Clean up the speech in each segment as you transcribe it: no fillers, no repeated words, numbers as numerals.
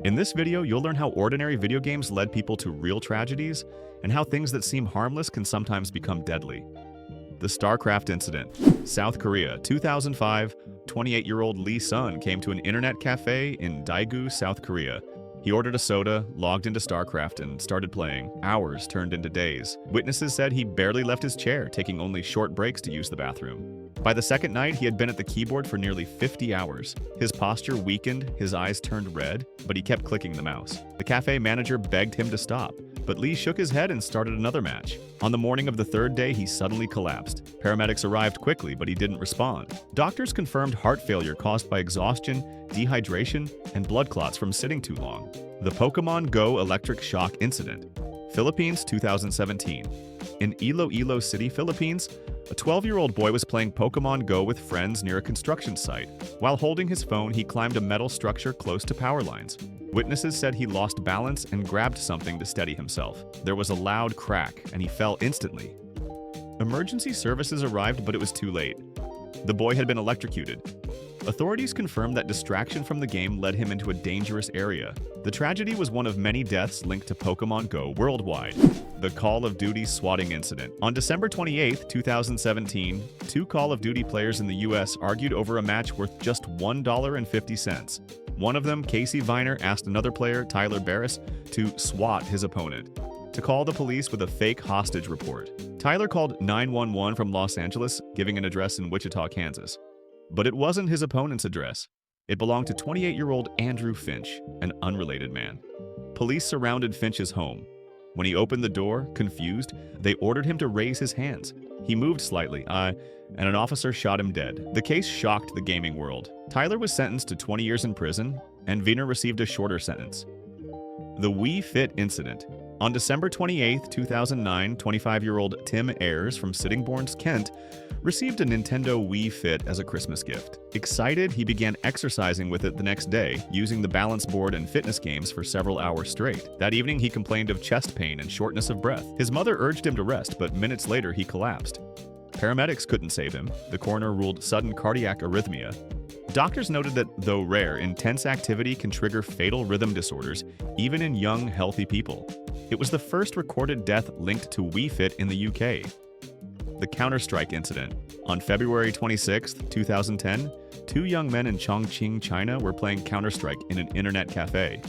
In this video, you'll learn how ordinary video games led people to real tragedies and how things that seem harmless can sometimes become deadly. The StarCraft Incident. South Korea, 2005, 28-year-old Lee Sun came to an internet cafe in Daegu, South Korea. He ordered a soda, logged into StarCraft, and started playing. Hours turned into days. Witnesses said he barely left his chair, taking only short breaks to use the bathroom. By the second night, he had been at the keyboard for nearly 50 hours. His posture weakened, his eyes turned red, but he kept clicking the mouse. The cafe manager begged him to stop, but Lee shook his head and started another match. On the morning of the third day, he suddenly collapsed. Paramedics arrived quickly, but he didn't respond. Doctors confirmed heart failure caused by exhaustion, dehydration, and blood clots from sitting too long. The Pokemon Go electric shock incident. Philippines, 2017. In Iloilo City, Philippines, a 12-year-old boy was playing Pokemon Go with friends near a construction site. While holding his phone, he climbed a metal structure close to power lines. Witnesses said he lost balance and grabbed something to steady himself. There was a loud crack, and he fell instantly. Emergency services arrived, but it was too late. The boy had been electrocuted. Authorities confirmed that distraction from the game led him into a dangerous area. The tragedy was one of many deaths linked to Pokemon Go worldwide. The Call of Duty swatting incident. On December 28, 2017, two Call of Duty players in the US argued over a match worth just $1.50. One of them, Casey Viner, asked another player, Tyler Barris, to swat his opponent, to call the police with a fake hostage report. Tyler called 911 from Los Angeles, giving an address in Wichita, Kansas. But it wasn't his opponent's address. It belonged to 28-year-old Andrew Finch, an unrelated man. Police surrounded Finch's home. When he opened the door, confused, they ordered him to raise his hands. He moved slightly, and an officer shot him dead. The case shocked the gaming world. Tyler was sentenced to 20 years in prison, and Wiener received a shorter sentence. The Wii Fit incident. On December 28, 2009, 25-year-old Tim Ayres from Sittingbourne, Kent, received a Nintendo Wii Fit as a Christmas gift. Excited, he began exercising with it the next day, using the balance board and fitness games for several hours straight. That evening, he complained of chest pain and shortness of breath. His mother urged him to rest, but minutes later, he collapsed. Paramedics couldn't save him. The coroner ruled sudden cardiac arrhythmia. Doctors noted that, though rare, intense activity can trigger fatal rhythm disorders, even in young, healthy people. It was the first recorded death linked to Wii Fit in the UK. The Counter-Strike incident. On February 26, 2010, two young men in Chongqing, China were playing Counter-Strike in an internet cafe.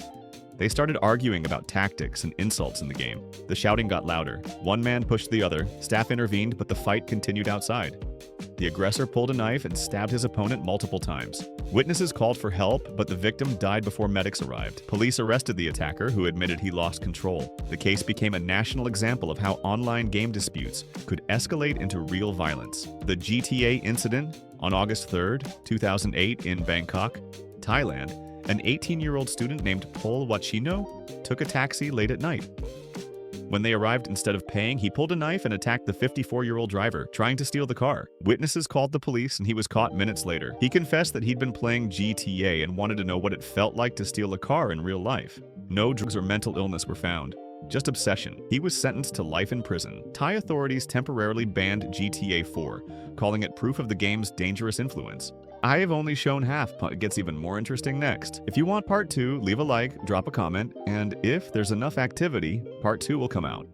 They started arguing about tactics and insults in the game. The shouting got louder. One man pushed the other. Staff intervened, but the fight continued outside. The aggressor pulled a knife and stabbed his opponent multiple times. Witnesses called for help, but the victim died before medics arrived. Police arrested the attacker, who admitted he lost control. The case became a national example of how online game disputes could escalate into real violence. The GTA incident. On August 3, 2008, in Bangkok, Thailand, an 18-year-old student named Pol Wachino took a taxi late at night. When they arrived, instead of paying, he pulled a knife and attacked the 54-year-old driver, trying to steal the car. Witnesses called the police, and he was caught minutes later. He confessed that he'd been playing GTA and wanted to know what it felt like to steal a car in real life. No drugs or mental illness were found, just obsession. He was sentenced to life in prison. Thai authorities temporarily banned GTA 4, calling it proof of the game's dangerous influence. I have only shown half. It gets even more interesting next. If you want part 2, leave a like, drop a comment, and if there's enough activity, part 2 will come out.